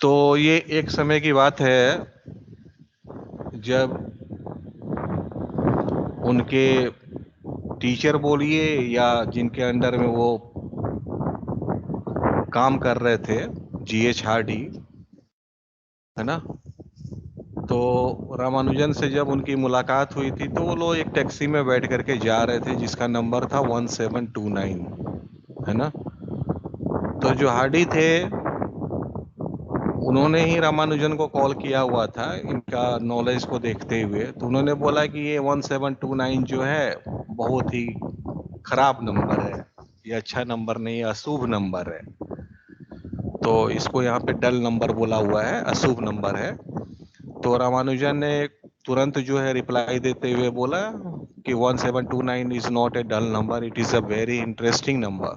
तो ये एक समय की बात है जब उनके टीचर बोलिए या जिनके अंडर में वो काम कर रहे थे, जीएच हार्डी, है ना। तो रामानुजन से जब उनकी मुलाकात हुई थी तो वो लोग एक टैक्सी में बैठ करके जा रहे थे जिसका नंबर था 1729, है ना। तो जो हार्डी थे उन्होंने ही रामानुजन को कॉल किया हुआ था इनका नॉलेज को देखते हुए। तो उन्होंने बोला कि ये 1729 जो है बहुत ही खराब नंबर है, ये अच्छा नंबर नहीं है, अशुभ नंबर है। तो इसको यहाँ पे डल नंबर बोला हुआ है, अशुभ नंबर है। तो रामानुजन ने तुरंत जो है रिप्लाई देते हुए बोला कि 1729 is not a dull number, it is a very interesting number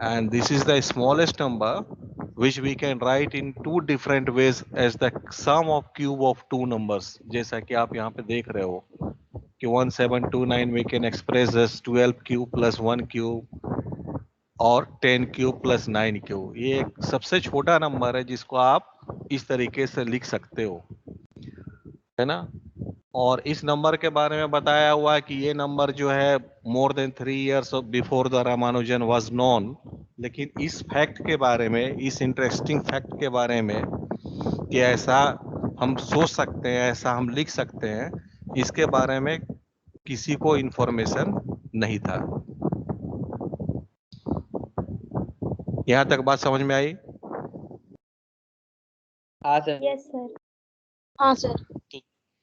and this is the smallest number which we can write in two different ways as the sum of cube of two numbers। जैसा कि आप यहाँ पे देख रहे हो कि 1729 we can express as 12 cube plus 1 cube और 10 क्यूब प्लस 9 क्यूब। ये एक सबसे छोटा नंबर है जिसको आप इस तरीके से लिख सकते हो, है ना। और इस नंबर के बारे में बताया हुआ है कि ये नंबर जो है more than 3 years before the Ramanujan was known. लेकिन इस फैक्ट के बारे में, इस इंटरेस्टिंग फैक्ट के बारे में कि ऐसा हम सोच सकते हैं, ऐसा हम लिख सकते हैं, इसके बारे में किसी को इंफॉर्मेशन नहीं था। यहाँ तक बात समझ में आई? हाँ सर। Yes sir. हाँ सर।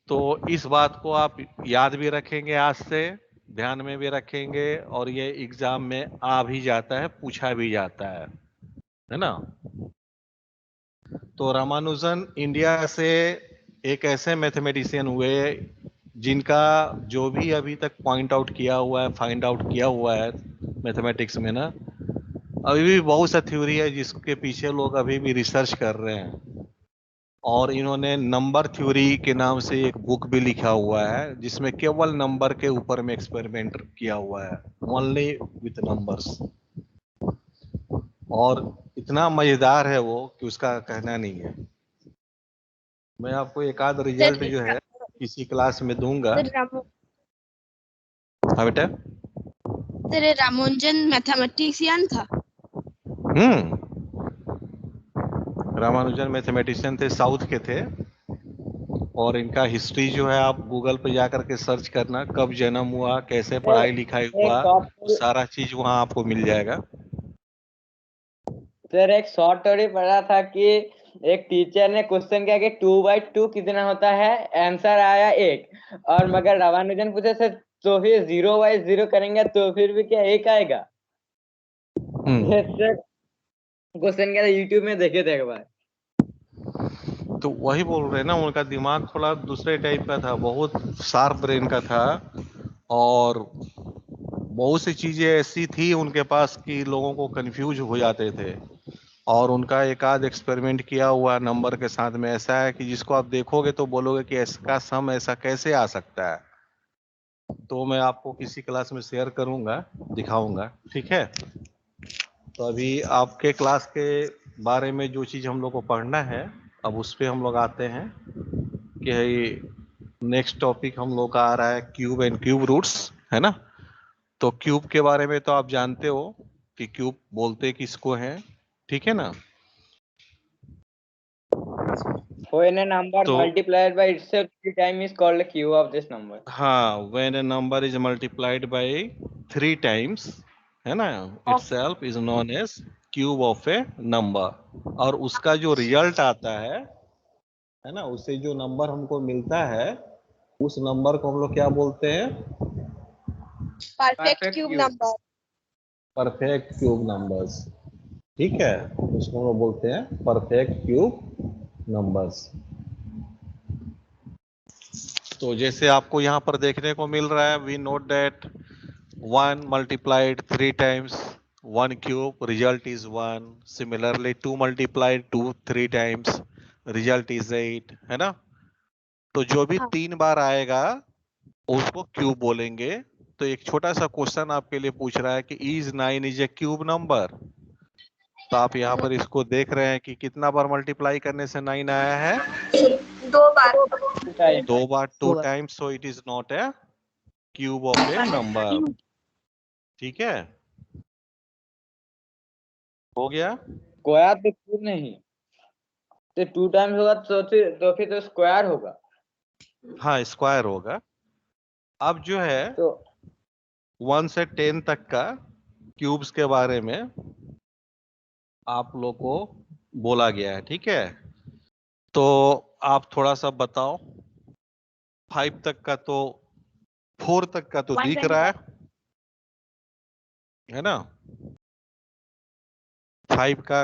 तो इस बात को आप याद भी रखेंगे, आज से ध्यान में भी रखेंगे, और ये एग्जाम में आ भी जाता है, पूछा भी जाता है ना। तो रामानुजन इंडिया से एक ऐसे मैथमेटिशियन हुए जिनका जो भी अभी तक पॉइंट आउट किया हुआ है, फाइंड आउट किया हुआ है मैथमेटिक्स में ना, अभी भी बहुत सा थ्योरी है जिसके पीछे लोग अभी भी रिसर्च कर रहे हैं। और इन्होंने नंबर थ्योरी के नाम से एक बुक भी लिखा हुआ है जिसमें केवल नंबर के ऊपर में एक्सपेरिमेंट किया हुआ है, ओनली विथ नंबर्स। और इतना मजेदार है वो कि उसका कहना नहीं है। मैं आपको एक आध रिजल्ट जो है इसी क्लास में दूंगा। हाँ बेटा। तेरे रामानुजन मैथमेटिशियन था? रामानुजन मैथमेटिशियन थे, साउथ के थे। और इनका हिस्ट्री जो है आप गूगल पे जाकर के सर्च करना, कब जन्म हुआ, कैसे पढ़ाई लिखाई हुआ, सारा चीज वहाँ आपको मिल जाएगा। सर एक शॉर्ट स्टोरी पढ़ा था कि एक टीचर ने क्वेश्चन किया कि 2/2 कितना होता है, आंसर आया 1, और मगर रामानुजन पूछे सर तो फिर 0/0 करेंगे तो फिर भी क्या 1 आएगा? क्वेश्चन क्या था, यूट्यूब में देखे थे एक बार। तो वही बोल रहे हैं ना, उनका दिमाग थोड़ा दूसरे टाइप का था, बहुत शार्प ब्रेन का था। और बहुत सी चीजें ऐसी थी उनके पास कि लोगों को कंफ्यूज हो जाते थे। और उनका एक आध एक्सपेरिमेंट किया हुआ नंबर के साथ में ऐसा है कि जिसको आप देखोगे तो बोलोगे कि इसका सम ऐसा कैसे आ सकता है। तो मैं आपको किसी क्लास में शेयर करूंगा, दिखाऊंगा, ठीक है। तो अभी आपके क्लास के बारे में जो चीज़ हम लोग को पढ़ना है, अब उस पर हम लोग आते हैं कि नेक्स्ट टॉपिक हम लोग का आ रहा है क्यूब एंड क्यूब रूट्स, है ना। तो क्यूब के बारे में तो आप जानते हो कि क्यूब बोलते किसको हैं, ठीक है ना। When a number तो multiplied by itself 3 times is called a cube of this number. हाँ, when a number is multiplied by 3 times, है ना, itself is known as cube of a number। और उसका जो रिजल्ट आता है ना, उससे जो नंबर हमको मिलता है उस नंबर को हम लोग क्या बोलते हैं? Perfect cube number. Perfect cube numbers, ठीक है। उसको हम लोग बोलते हैं परफेक्ट क्यूब नंबर्स। तो जैसे आपको यहाँ पर देखने को मिल रहा है, we note that 1 multiplied 3 times 1 cube result is 1। Similarly 2 multiplied 2 3 times result is 8, है ना। तो जो भी 3 बार आएगा उसको क्यूब बोलेंगे। तो एक छोटा सा क्वेश्चन आपके लिए पूछ रहा है कि is 9 is a cube number? तो आप यहाँ पर इसको देख रहे हैं कि कितना बार मल्टीप्लाई करने से 9 आया है? 2 बार। 2 बार, 2 times, so it is not A cube of A number. ठीक है, हो गया। स्क्वायर तो क्यूब नहीं, तो 2 टाइम्स होगा तो फिर तो स्क्वायर होगा। हाँ, स्क्वायर होगा। अब जो है तो 1 से 10 तक का क्यूब्स के बारे में आप लोग को बोला गया है, ठीक है? तो आप थोड़ा सा बताओ। 5 तक का तो, 4 तक का तो दिख रहा है ना? 5 का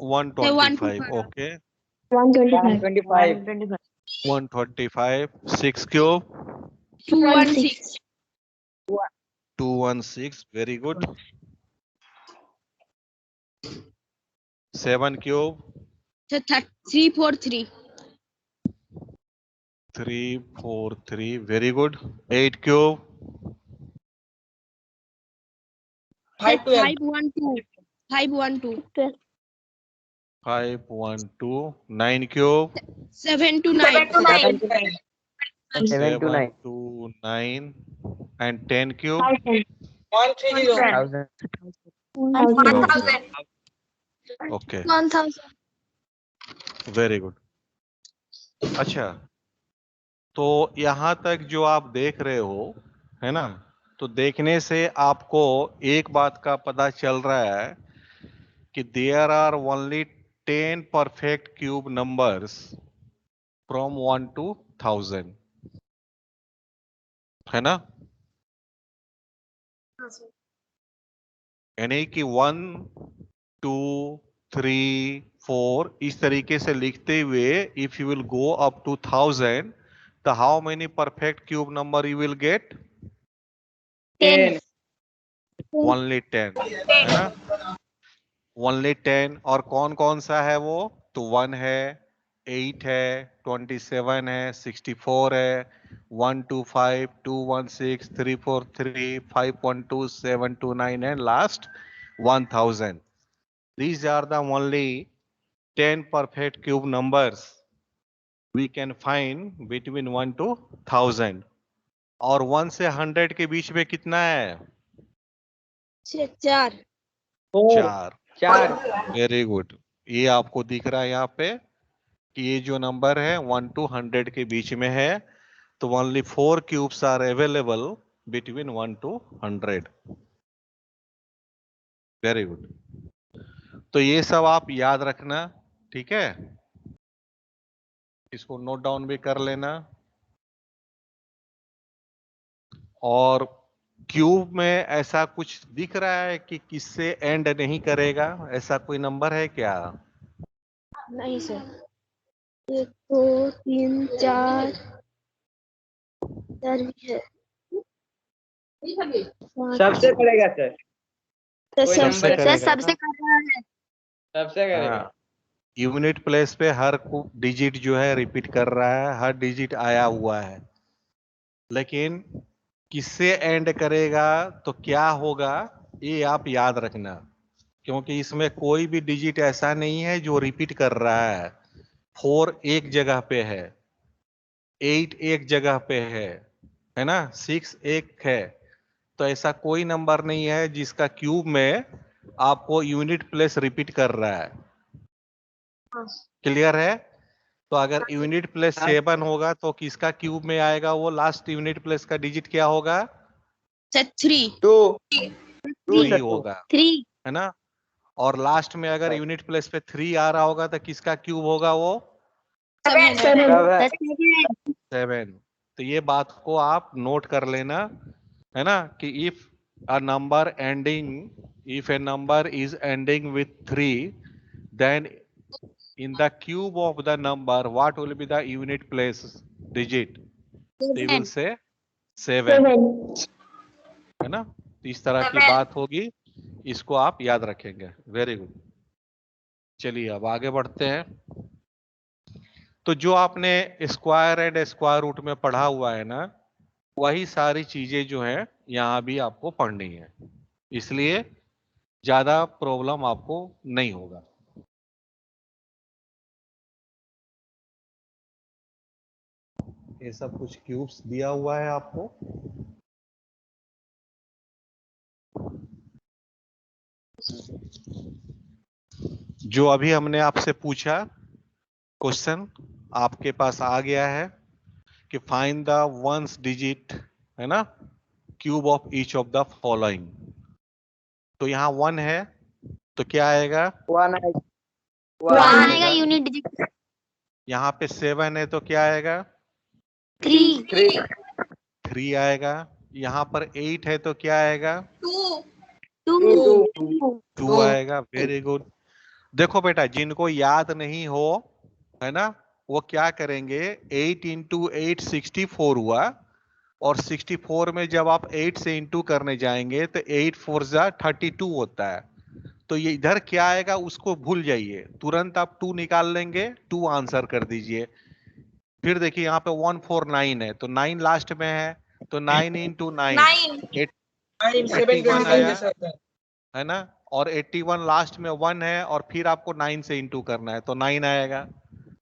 125, okay. 125, 125, 6 cube 216 216, very good. 7 cube 343 343, very good. 8 cube 512 512 512, 9 cube 729 7 to 9, 7 to 9, and 10 cube 1000, okay, 1000 very good. अच्छा, तो यहाँ तक जो आप देख रहे हो, है ना? तो देखने से आपको एक बात का पता चल रहा है कि there are only 10 perfect cube numbers from 1 to 1000, है ना? यानी कि 1 2 3 4 इस तरीके से लिखते हुए if you will go up to 1000, तो how many perfect cube number you will get? 10, only 10, है ना? ओनली 10। और कौन कौन सा है वो? तो 1 है, 8 है, 27 है, 64 है, 125, 216, 343, 512, 729 and last 1000. These are the only 10 perfect cube numbers we can find between 1 to 1000. और 1 से 100 के बीच में कितना है? 4 4। 4, वेरी गुड। ये आपको दिख रहा है यहाँ पे कि ये जो नंबर है 1 to 100 के बीच में है, तो only 4 cubes are available between 1 to 100। Very good. तो ये सब आप याद रखना, ठीक है? इसको नोट डाउन भी कर लेना। और क्यूब में ऐसा कुछ दिख रहा है कि किससे एंड नहीं करेगा? ऐसा कोई नंबर है क्या? नहीं सर 1 2 3 4 भी है सबसे करेगा सर, कोई सबसे नंबर करेगा सबसे ना? कर रहा है सबसे करेगा। हाँ, यूनिट प्लेस पे हर डिजिट जो है रिपीट कर रहा है, हर डिजिट आया हुआ है, लेकिन किससे एंड करेगा तो क्या होगा ये आप याद रखना, क्योंकि इसमें कोई भी डिजिट ऐसा नहीं है जो रिपीट कर रहा है। 4 एक जगह पे है, 8 एक जगह पे है ना? 6 एक है। तो ऐसा कोई नंबर नहीं है जिसका क्यूब में आपको यूनिट प्लेस रिपीट कर रहा है। क्लियर है? तो अगर यूनिट प्लेस 7 होगा तो किसका क्यूब में आएगा? वो लास्ट यूनिट प्लेस का डिजिट क्या होगा? 3 2 3 होगा, 3 है ना? और लास्ट में अगर यूनिट प्लेस पे 3 आ रहा होगा तो किसका क्यूब होगा? वो 7। तो ये बात को आप नोट कर लेना, है ना? कि if a number ending if a number is ending with 3, then in the cube of the number what will be the unit place digit? They will say 7, है ना? तो इस तरह की बात होगी, इसको आप याद रखेंगे। Very good. चलिए अब आगे बढ़ते हैं। तो जो आपने स्क्वायर एंड स्क्वायर रूट में पढ़ा हुआ है ना, वही सारी चीजें जो है यहाँ भी आपको पढ़नी है। इसलिए ज्यादा प्रॉब्लम आपको नहीं होगा। ये सब कुछ क्यूब्स दिया हुआ है आपको। जो अभी हमने आपसे पूछा क्वेश्चन आपके पास आ गया है कि फाइंड द वंस डिजिट, है ना, cube of each of the following. तो यहाँ 1 है तो क्या आएगा? 1 आएगा यूनिट डिजिट। यहाँ पे 7 है तो क्या आएगा? 3 3 आएगा। यहाँ पर 8 है तो क्या आएगा? 2 आएगा। Very good. देखो बेटा, जिनको याद नहीं हो, है ना, वो क्या करेंगे, 8 इंटू 8 64 हुआ, और 64 में जब आप 8 से इंटू करने जाएंगे तो 8 4 जा 32 होता है। तो ये इधर क्या आएगा उसको भूल जाइए, तुरंत आप 2 निकाल लेंगे, 2 आंसर कर दीजिए। फिर देखिए यहाँ पे 149 है तो 9 लास्ट में है, तो 9 इंटू 9 81 आया, है ना, और 81 लास्ट में 1 है, और फिर आपको 9 से इंटू करना है तो 9 आएगा,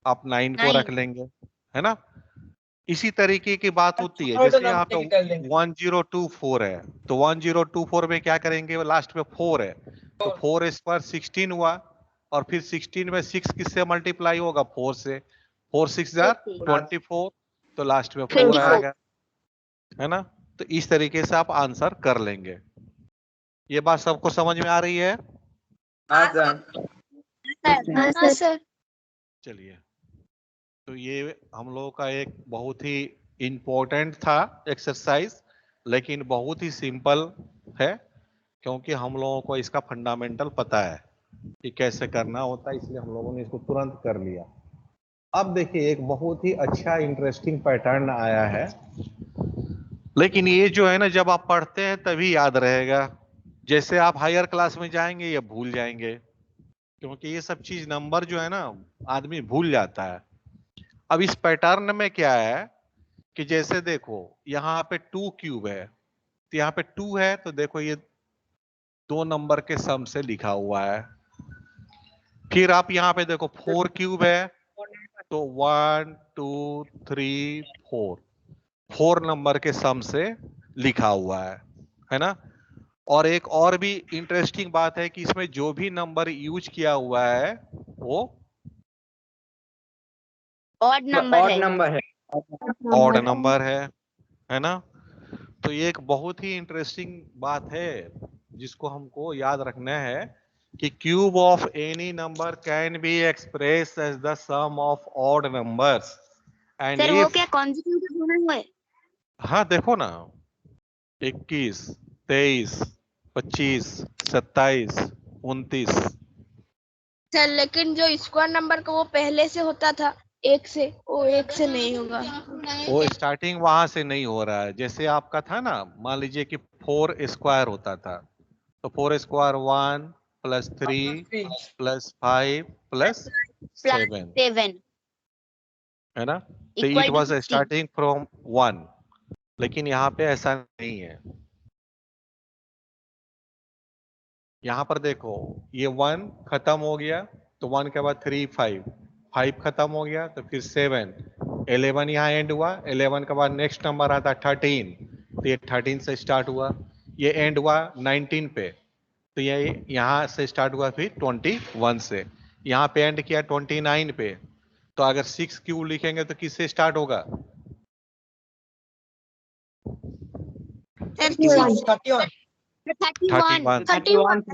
आप 9 को रख लेंगे, है ना। इसी तरीके की बात होती है, जैसे यहाँ पे 1024 है तो 1024 में क्या करेंगे, लास्ट में 4 है तो 4 स्क्वायर 16 हुआ, और फिर 16 में 6 किससे मल्टीप्लाई होगा, 4 से, 4 6 24, तो लास्ट में 4 आएगा, है ना। तो इस तरीके से आप आंसर कर लेंगे। ये बात सबको समझ में आ रही है? सर। चलिए, तो ये हम लोगों का एक बहुत ही इंपॉर्टेंट था एक्सरसाइज, लेकिन बहुत ही सिंपल है, क्योंकि हम लोगों को इसका फंडामेंटल पता है कि कैसे करना होता है, इसलिए हम लोगों ने इसको तुरंत कर लिया। अब देखिए, एक बहुत ही अच्छा इंटरेस्टिंग पैटर्न आया है, लेकिन ये जो है ना, जब आप पढ़ते हैं तभी याद रहेगा, जैसे आप हायर क्लास में जाएंगे ये भूल जाएंगे, क्योंकि ये सब चीज नंबर जो है ना आदमी भूल जाता है। अब इस पैटर्न में क्या है कि जैसे देखो यहाँ पे 2 क्यूब है, तो यहाँ पे 2 है तो देखो ये 2 नंबर के सम से लिखा हुआ है। फिर आप यहाँ पे देखो 4 क्यूब है तो 1 2 3 4, 4 नंबर के सम से लिखा हुआ है ना। और एक और भी इंटरेस्टिंग बात है कि इसमें जो भी नंबर यूज किया हुआ है वो ऑड नंबर है। ऑड नंबर है ना। तो ये एक बहुत ही इंटरेस्टिंग बात है जिसको हमको याद रखना है कि cube of any number can be express as the sum of odd numbers and sir वो इफ, क्या कॉन्जिक्यूटिव होना हुआ है? हाँ देखो ना, 21 23 25 27 29, सर लेकिन जो स्क्वायर नंबर का वो पहले से होता था एक से, वो एक से नहीं होगा। वो स्टार्टिंग वहां से नहीं हो रहा है। जैसे आपका था ना, मान लीजिए कि 4 स्क्वायर होता था, तो 4 स्क्वायर 1 प्लस 3 प्लस 5 प्लस 7, 7 है ना। तो it equal to was 16। Starting from 1, लेकिन यहाँ पे ऐसा नहीं है। यहाँ पर देखो ये 1 खत्म हो गया तो 1 के बाद 3 5, 5 खत्म हो गया तो फिर 7, 11 यहाँ एंड हुआ, 11 के बाद नेक्स्ट नंबर आता 13, तो ये 13 से स्टार्ट हुआ, ये एंड हुआ 19 पे, तो ये यहाँ से स्टार्ट हुआ फिर 21 से, यहाँ पे एंड किया 29 पे, तो अगर 6 क्यू लिखेंगे तो किससे स्टार्ट होगा? 31,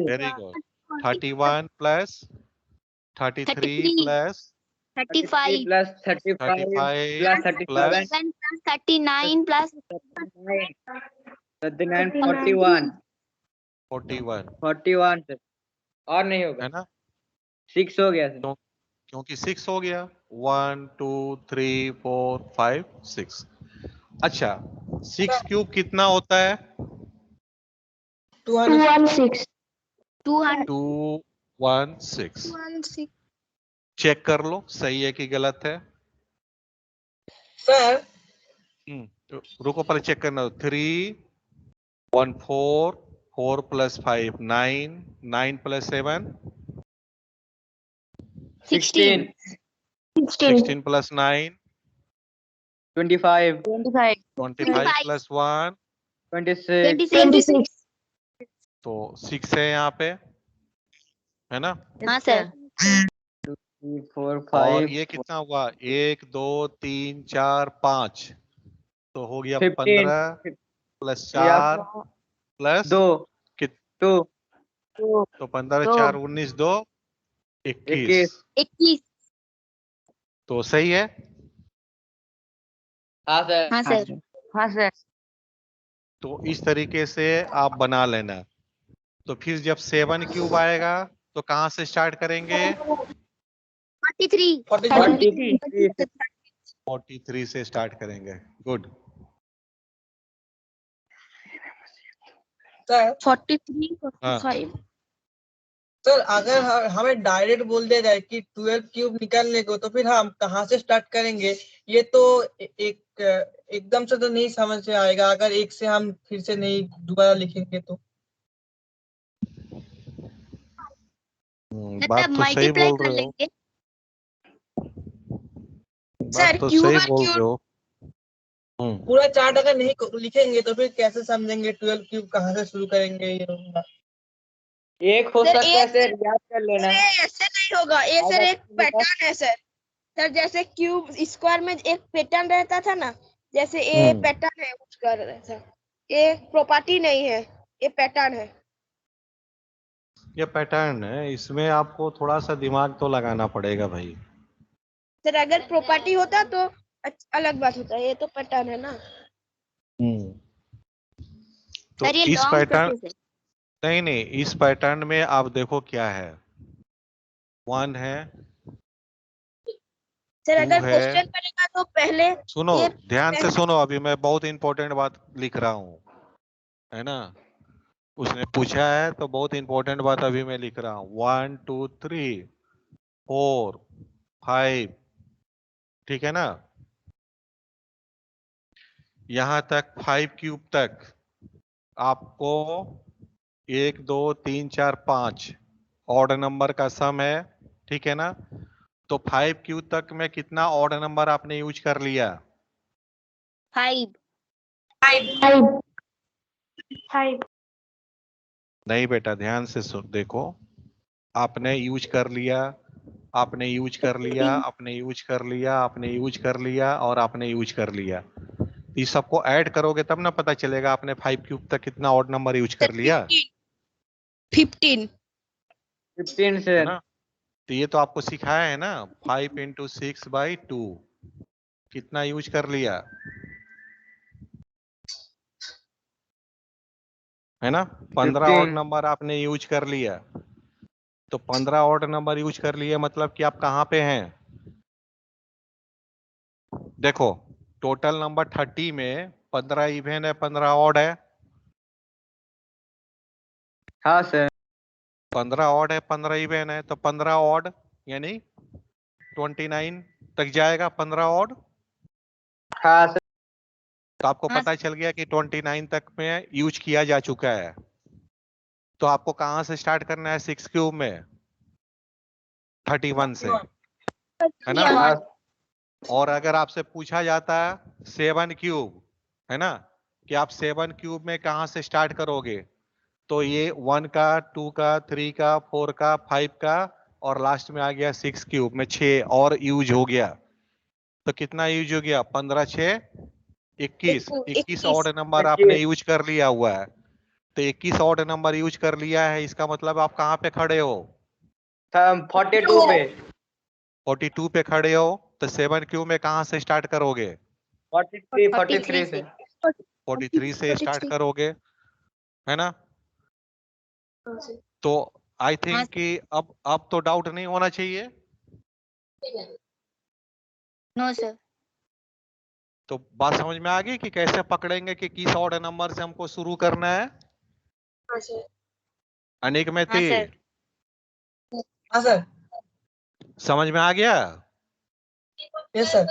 very good, 31 plus 33 plus 35 plus 35 plus plus 39 plus 39 41 41, sir, और नहीं होगा, है ना। 6 हो गया सर। क्योंकि 6 हो गया, 1 2 3 4 5 6। अच्छा, 6 क्यूब कितना होता है? 216 216। चेक कर लो सही है कि गलत है। सर तो रुको, पहले चेक करना। 3 1 4 4 + 5 9, 9 + 7 16 16 + 9 25 25 25 + 1 26 तो 6 है यहाँ पे, है ना? हाँ सर 4 और 5 ये कितना हुआ? 1 2 3 4 5, तो हो गया 15 15 + या 4 प्लस 2 कित 2 तो 15 दो। 4 19 2 21, 21 21 तो सही है। हाँ सर हाँ सर हाँ सर तो इस तरीके से आप बना लेना। तो फिर जब 7³ आएगा तो कहाँ से स्टार्ट करेंगे? 43 43 43 से स्टार्ट करेंगे। गुड। सर 43 हाँ 45 सर अगर हमें डायरेक्ट बोल दिया जाए कि 12 क्यूब निकालने को, तो फिर हम कहाँ से स्टार्ट करेंगे? ये तो एक एकदम से तो नहीं समझ में आएगा, अगर एक से हम फिर से नहीं दोबारा लिखेंगे तो। बात मतलब तो सही मल्टीप्लाई बोल कर रहे हो, लेंगे बात तो क्यूब सही और बोल क्यूब रहे हो। हम्म, पूरा चार्ट अगर नहीं लिखेंगे तो फिर कैसे समझेंगे 12 क्यूब कहाँ से शुरू करेंगे? ये होगा। एक हो सर सकता है एक सर, याद कर लेना। सर ऐसे नहीं होगा, ये सर अगर एक तुम्हारे पास पैटर्न है सर। सर जैसे क्यूब स्क्वायर में एक पैटर्न रहता था ना, जैसे ये हम्म, पैटर्न है उसका रहता, ये प्रॉपर्टी नहीं है, ये पैटर्न है। ये पैटर्न है, इसमें आपको थोड़ा सा दिमाग तो लगाना पड़ेगा भाई। सर अगर प्रॉपर्टी होता तो अलग बात होता है, ये तो पैटर्न है ना। हम्म, तो सर ये इस लॉन्ग पैटर्न, प्रोसेस है। नहीं नहीं, इस पैटर्न में आप देखो क्या है। 1 है, सर 2 अगर है। क्वेश्चन करेगा तो पहले सुनो, ये ध्यान से सुनो, अभी मैं बहुत इंपॉर्टेंट बात लिख रहा हूँ, है ना? उसने पूछा है तो बहुत इंपॉर्टेंट बात अभी मैं लिख रहा हूँ। 1 2 3 4 5, ठीक है ना? यहां तक 5³ तक आपको 1 2 3 4 5 ऑड नंबर का सम है, ठीक है ना? तो 5³ तक में कितना ऑड नंबर आपने यूज कर लिया? 5 नहीं बेटा, ध्यान से देखो, आपने यूज कर लिया, आपने यूज कर लिया, आपने यूज कर लिया, आपने यूज कर लिया और आपने यूज कर लिया। इस सबको ऐड करोगे तब ना पता चलेगा आपने 5³ तक कितना ऑड नंबर यूज कर लिया, 15 15 है सर। ना? तो ये तो आपको सिखाया है ना, 5 × 6/2 कितना यूज कर लिया, है ना? 15 ऑड 15 नंबर आपने यूज कर लिया। तो 15 ऑड नंबर यूज कर लिए मतलब कि आप कहाँ पे हैं? देखो, टोटल नंबर 30 में 15 इवन है, 15 ऑड है। हाँ सर 15 ऑड है, 15 इवन है, तो 15 ऑड यानी 29 तक जाएगा 15 ऑड। हाँ सर। तो आपको हाँ पता चल गया कि 29 तक में यूज किया जा चुका है। तो आपको कहां से स्टार्ट करना है? 6³ में 31 से, है ना? हाँ और अगर आपसे पूछा जाता है 7³ है ना, कि आप 7³ में कहां से स्टार्ट करोगे, तो ये 1 का, 2 का, 3 का, 4 का, 5 का और लास्ट में आ गया 6³ में 6 और यूज हो गया। तो कितना यूज हो गया? 15 6 21, 21 ऑड नंबर आपने 21 यूज कर लिया हुआ है। तो 21 ऑड नंबर यूज कर लिया है, इसका मतलब आप कहाँ पे खड़े हो? 42 पे 42 पे खड़े हो। तो 7³ में कहाँ से स्टार्ट करोगे? 43 से 43 से स्टार्ट करोगे, है ना? तो आई हाँ थिंक कि अब तो डाउट नहीं होना चाहिए। नो सर तो बात समझ में आ गई कि कैसे पकड़ेंगे कि किस ऑड नंबर से हमको शुरू करना है। हाँ सर अनिक में हाँ थी, सर हाँ सर। समझ में आ गया यस सर।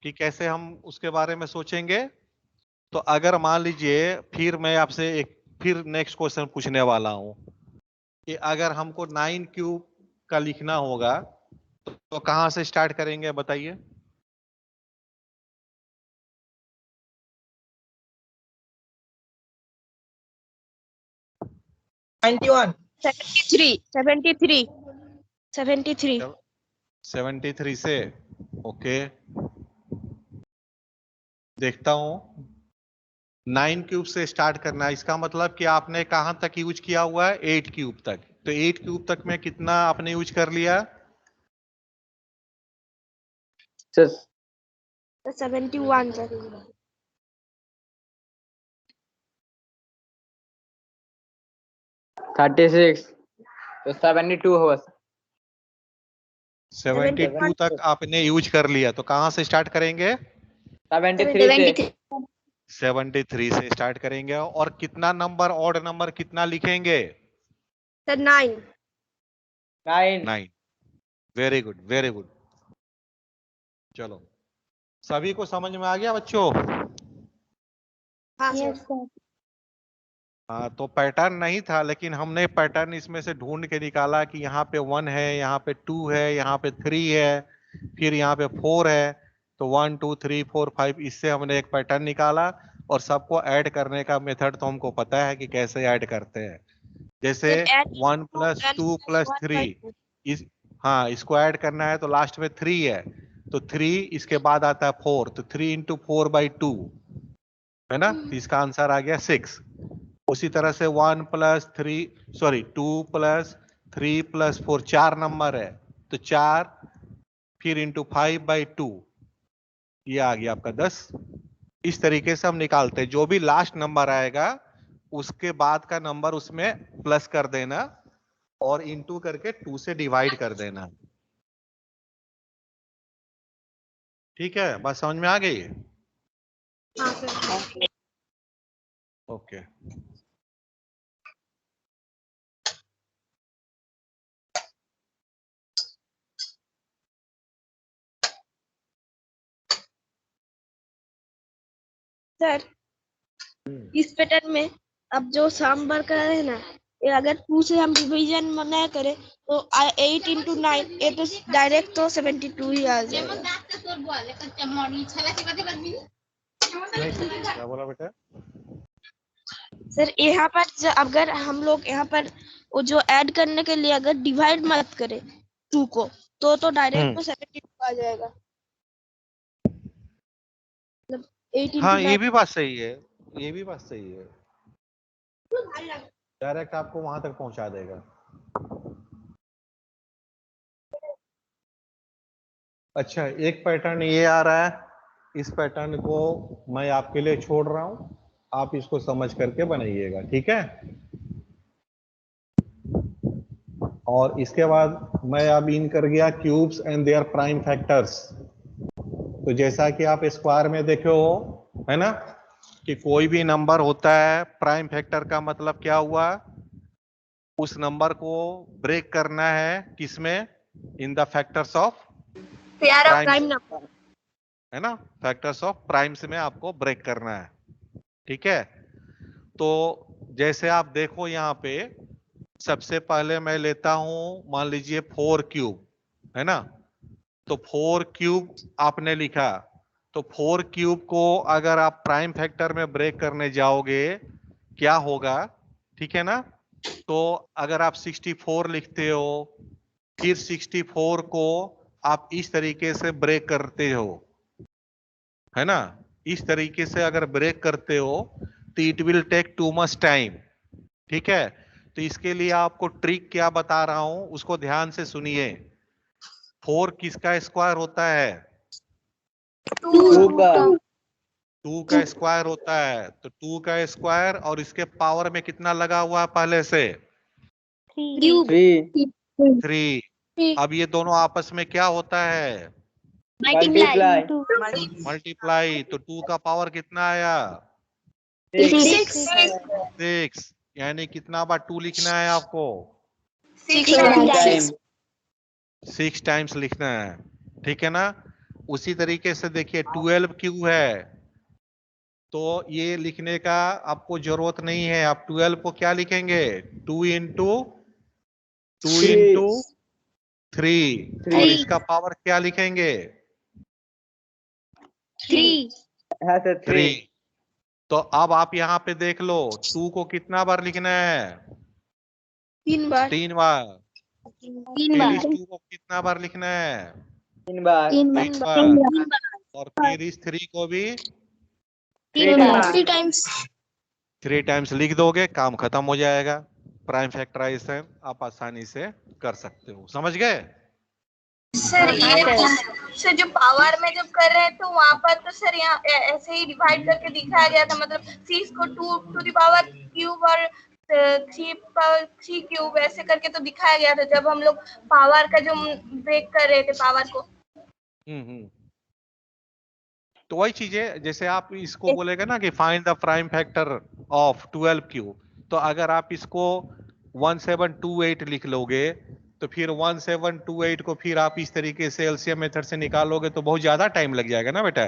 कि कैसे हम उसके बारे में सोचेंगे। तो अगर मान लीजिए फिर मैं आपसे एक फिर नेक्स्ट क्वेश्चन पूछने वाला हूं कि अगर हमको 9 क्यूब का लिखना होगा तो कहां से स्टार्ट करेंगे बताइए। 91। 73 से। ओके, देखता हूं। 9 क्यूब से स्टार्ट करना है, इसका मतलब कि आपने कहां तक यूज किया हुआ है, 8 क्यूब तक। तो 8 क्यूब तक में कितना आपने यूज कर लिया? 71 सर। 36 तो 72 होगा। 72 तक आपने यूज कर लिया, तो कहां से स्टार्ट करेंगे? 73 से। 73 से स्टार्ट करेंगे। और कितना नंबर, ऑड नंबर कितना लिखेंगे? Sir 9। 9। Very good, very good. चलो, सभी को समझ में आ गया बच्चों? हाँ सर। हाँ, तो पैटर्न नहीं था, लेकिन हमने पैटर्न इसमें से ढूंढ के निकाला कि यहाँ पे 1 है, यहाँ पे 2 है, यहाँ पे 3 है, फिर यहाँ पे 4 है। तो 1 2 3 4 5, इससे हमने एक पैटर्न निकाला। और सबको ऐड करने का मेथड तो हमको पता है कि कैसे ऐड करते हैं। जैसे 1 + 2 + 3, इस हाँ, इसको ऐड करना है तो लास्ट में 3 है, तो 3 इसके बाद आता है 4, तो 3 × 4/2 है ना, तो इसका आंसर आ गया 6। उसी तरह से 2 + 3 + 4, 4 नंबर है, तो 4 फिर इंटू 5/2, ये आ गया आपका 10। इस तरीके से हम निकालते हैं, जो भी लास्ट नंबर आएगा उसके बाद का नंबर उसमें प्लस कर देना और इंटू करके 2 से डिवाइड कर देना। ठीक है, बात समझ में आ गई? हाँ सर। ओके। सर इस पैटर्न में अब जो सम वर्क कर रहे हैं ना, ये अगर 2 से हम डिवीजन न करें तो 8 × 9, ये तो डायरेक्ट तो 72 ही आ जाएगा। क्या बोला बेटा? सर यहाँ पर अगर हम लोग यहाँ पर वो जो ऐड करने के लिए अगर डिवाइड मत करें 2 को, तो डायरेक्ट तो 72 आ जाएगा। मतलब 8 हाँ, × ये 9। भी बात सही है, ये भी बात सही है, डायरेक्ट आपको वहां तक पहुंचा देगा। अच्छा, एक पैटर्न ये आ रहा है, इस पैटर्न को मैं आपके लिए छोड़ रहा हूं, आप इसको समझ करके बनाइएगा, ठीक है? और इसके बाद मैं अब इन कर गया cubes and their prime factors. तो जैसा कि आप स्क्वायर में देखे हो, है ना, कि कोई भी नंबर होता है, प्राइम फैक्टर का मतलब क्या हुआ, उस नंबर को ब्रेक करना है किसमें, in the factors of prime number, है ना, फैक्टर्स ऑफ प्राइम्स में आपको ब्रेक करना है। ठीक है, तो जैसे आप देखो यहाँ पे सबसे पहले मैं लेता हूं, मान लीजिए 4 क्यूब, है ना, तो 4 क्यूब आपने लिखा, तो 4 क्यूब को अगर आप प्राइम फैक्टर में ब्रेक करने जाओगे क्या होगा, ठीक है ना? तो अगर आप 64 लिखते हो, फिर 64 को आप इस तरीके से ब्रेक करते हो, है ना, इस तरीके से अगर ब्रेक करते हो तो it will take too much time. ठीक है, तो इसके लिए आपको ट्रिक क्या बता रहा हूं उसको ध्यान से सुनिए। 4 किसका स्क्वायर होता है? 2 का। 2 का स्क्वायर होता है, तो 2 का स्क्वायर और इसके पावर में कितना लगा हुआ है पहले से? 3। अब ये दोनों आपस में क्या होता है? मल्टीप्लाई। मल्टीप्लाई। तो 2 का पावर कितना आया? 6। यानी कितना बार 2 लिखना है आपको? 6 टाइम्स लिखना है। ठीक है ना? उसी तरीके से देखिए 12 क्यों है? तो ये लिखने का आपको जरूरत नहीं है। आप 12 को क्या लिखेंगे? 2 इंटू 3 और इसका पावर क्या लिखेंगे? 3 हाँ सर 3। तो अब आप यहाँ पे देख लो 2 को कितना बार लिखना है? 3 बार 3 बार। 3 फिर बार इस 2 को कितना बार लिखना है? 3 बार 3 बार। और फिर इस 3 को भी 3 टाइम्स 3 टाइम्स लिख दोगे, काम खत्म हो जाएगा। प्राइम फैक्टराइजेशन आप आसानी से कर सकते हो। समझ गए? सर ये सर जो पावर में जब कर रहे हैं तो वहाँ पर तो सर यहाँ ऐसे ही डिवाइड करके दिखाया गया था, मतलब सी को 2 टू द पावर क्यूब और 3 क्यूब ऐसे करके तो दिखाया गया था जब हम लोग पावर का जो ब्रेक कर रहे थे पावर को। तो वही चीजें, जैसे आप इसको बोलेगा ना कि find the prime factor of 12 cube, तो अगर आप इसको 1728 लिख लोगे तो फिर 1728 को फिर आप इस तरीके से एलसीएम मेथड से निकालोगे तो बहुत ज्यादा टाइम लग जाएगा ना बेटा।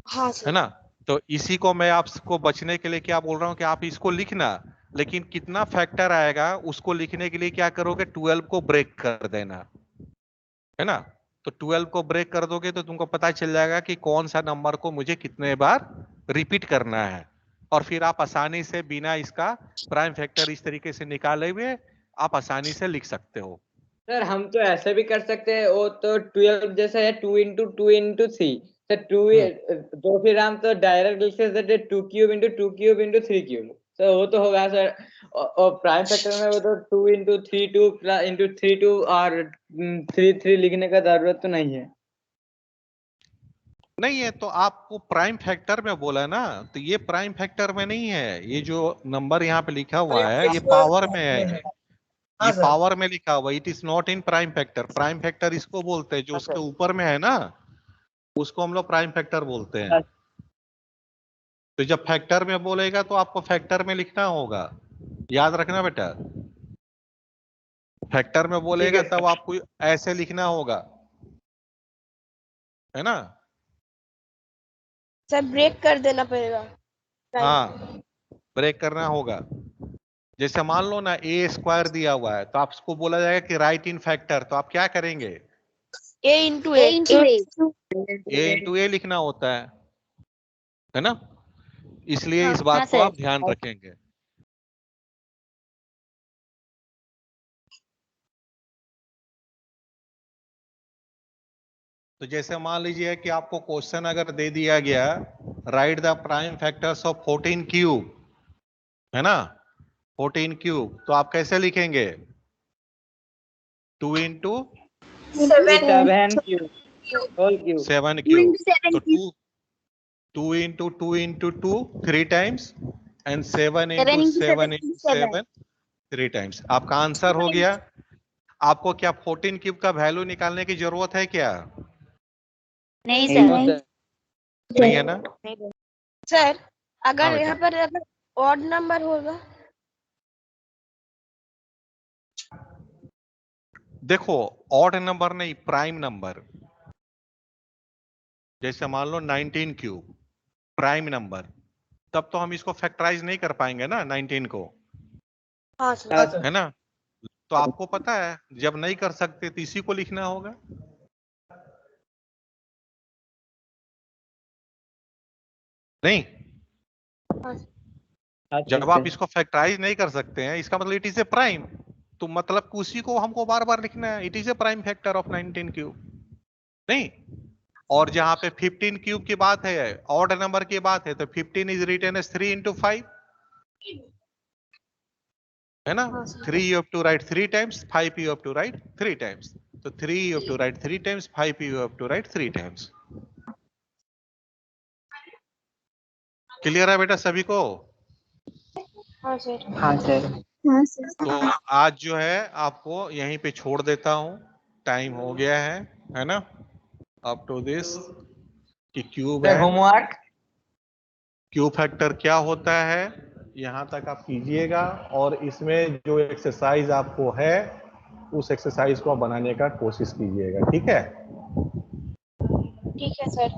हाँ है ना? तो इसी को मैं आपको बचने के लिए क्या बोल रहा हूँ कि आप इसको लिखना, लेकिन कितना फैक्टर आएगा उसको लिखने के लिए क्या करोगे? 12 को ब्रेक कर देना, है ना? तो 12 को ब्रेक कर दोगे तो तुमको पता चल जाएगा कि कौन सा नंबर को मुझे कितने बार रिपीट करना है, और फिर आप आसानी से बिना इसका प्राइम फैक्टर इस तरीके से निकाले हुए आप आसानी से लिख सकते हो। सर हम तो ऐसे भी कर सकते हैं, वो तो 12 जैसा है 2 इंटू 2 इंटू 3 सर 2 तो फिर हम तो डायरेक्ट लिख सकते 2 cube into 2 cube into 3 cube, तो वो तो होगा सर। और प्राइम फैक्टर में वो तो 2 इंटू 3 2 इंटू 3 2 और 3 3 लिखने का जरूरत तो नहीं है। नहीं है तो आपको प्राइम फैक्टर में बोला ना, तो ये प्राइम फैक्टर में नहीं है, ये जो नंबर यहाँ पे लिखा हुआ है ये पावर में है, ये पावर में लिखा हुआ, it is not in prime factor. Prime factor इसको बोलते हैं जो उसके ऊपर में है ना, उसको हम लोग प्राइम फैक्टर बोलते हैं। तो जब फैक्टर में बोलेगा तो आपको फैक्टर में लिखना होगा, याद रखना बेटा। फैक्टर में बोलेगा तब आपको ऐसे लिखना होगा, है ना? सर ब्रेक कर देना पड़ेगा। हाँ, ब्रेक करना होगा। जैसे मान लो ना ए स्क्वायर दिया हुआ है तो आपको बोला जाएगा कि राइट इन फैक्टर, तो आप क्या करेंगे? a into a a into a लिखना होता है ना? इसलिए इस बात को आप ध्यान रखेंगे। तो जैसे मान लीजिए कि आपको क्वेश्चन अगर दे दिया गया write the prime factors of 14 cube, है ना? 14 क्यूब, तो आप कैसे लिखेंगे? 2 into 7 cube whole cube 7 cube, तो 2 into 2 into 2 3 times and 7 into 7 into 7 3 times. आपका आंसर हो गया। आपको क्या 14 क्यूब का वैल्यू निकालने की जरूरत है क्या? नहीं सर, नहीं है ना? सर अगर हाँ यहाँ पर अगर ऑड नंबर होगा, देखो ऑड नंबर नहीं, प्राइम नंबर। जैसे मान लो 19 क्यूब प्राइम नंबर, तब तो हम इसको फैक्टराइज नहीं कर पाएंगे ना 19 को, हाँ सर है ना? तो आपको पता है जब नहीं कर सकते तो इसी को लिखना होगा। नहीं, जब आप इसको फैक्टराइज नहीं कर सकते हैं इसका मतलब इट इज ए प्राइम, तो मतलब उसी को हमको बार बार लिखना है, it is a prime factor of 19 cube. नहीं, और जहां पे 15 क्यूब की बात है, ऑड नंबर की बात है, तो 15 इज रिटन एज 3 इंटू 5, है ना? 3 you have to write 3 times, 5 you have to write 3 times. So 3 you have to write 3 times, 5 you have to write 3 times. Clear है बेटा सभी को? हाँ सर हाँ सर तो आज जो है आपको यहीं पे छोड़ देता हूं, टाइम हो गया है ना? अप टू दिस कि क्यूब है, होमवर्क क्यूब फैक्टर क्या होता है यहां तक आप कीजिएगा, और इसमें जो एक्सरसाइज आपको है उस एक्सरसाइज को बनाने का कोशिश कीजिएगा, ठीक है? ठीक है सर।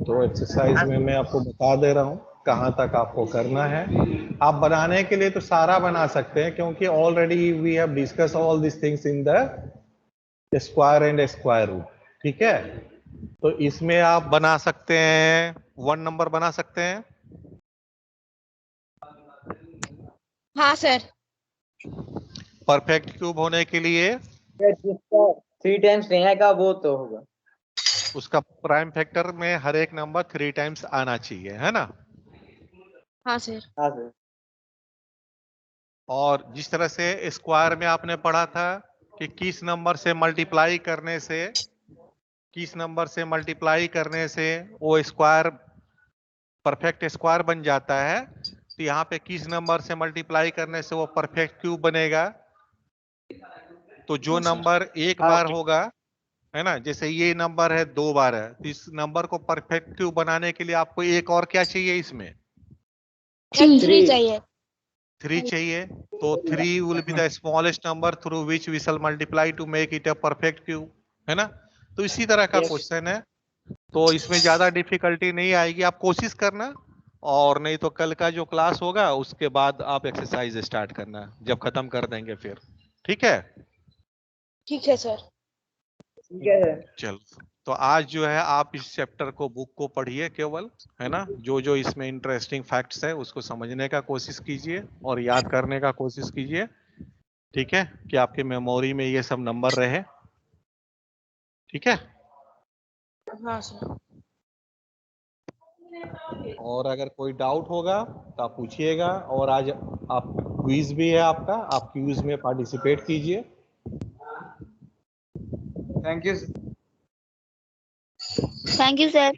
तो एक्सरसाइज में मैं आपको बता दे रहा हूँ कहाँ तक आपको करना है। आप बनाने के लिए तो सारा बना सकते हैं, क्योंकि already we have discuss all this things in the square and square root. ठीक है, तो इसमें आप बना सकते हैं 1 नंबर बना सकते हैं। हाँ सर। परफेक्ट क्यूब होने के लिए जिसका 3 टाइम्स नहीं आएगा वो तो होगा, उसका प्राइम फैक्टर में हर एक नंबर 3 टाइम्स आना चाहिए, है ना। हाँ सर। हाँ सर। और जिस तरह से स्क्वायर में आपने पढ़ा था कि किस नंबर से मल्टीप्लाई करने से वो स्क्वायर परफेक्ट स्क्वायर बन जाता है, तो यहाँ पे किस नंबर से मल्टीप्लाई करने से वो परफेक्ट क्यूब बनेगा। तो जो नंबर एक बार होगा, है ना, जैसे ये नंबर है 2 बार है, तो इस नंबर को परफेक्ट क्यूब बनाने के लिए आपको एक और क्या चाहिए, इसमें 3 चाहिए। 3 चाहिए। तो 3 will be the smallest number through which we shall multiply to make it a perfect cube, है ना। तो इसी तरह का क्वेश्चन है, तो इसमें ज्यादा डिफिकल्टी नहीं आएगी, आप कोशिश करना। और नहीं तो कल का जो क्लास होगा उसके बाद आप एक्सरसाइज स्टार्ट करना, जब खत्म कर देंगे फिर। ठीक है। ठीक है सर। ठीक है सर। चल, तो आज जो है आप इस चैप्टर को, बुक को पढ़िए केवल, है ना। जो जो इसमें इंटरेस्टिंग फैक्ट्स है उसको समझने का कोशिश कीजिए और याद करने का कोशिश कीजिए। ठीक है, कि आपके मेमोरी में ये सब नंबर रहे। ठीक है। हाँ सर। और अगर कोई डाउट होगा तो आप पूछिएगा। और आज आप क्विज भी है आपका, आप क्विज में पार्टिसिपेट कीजिए। Thank you. Thank you sir.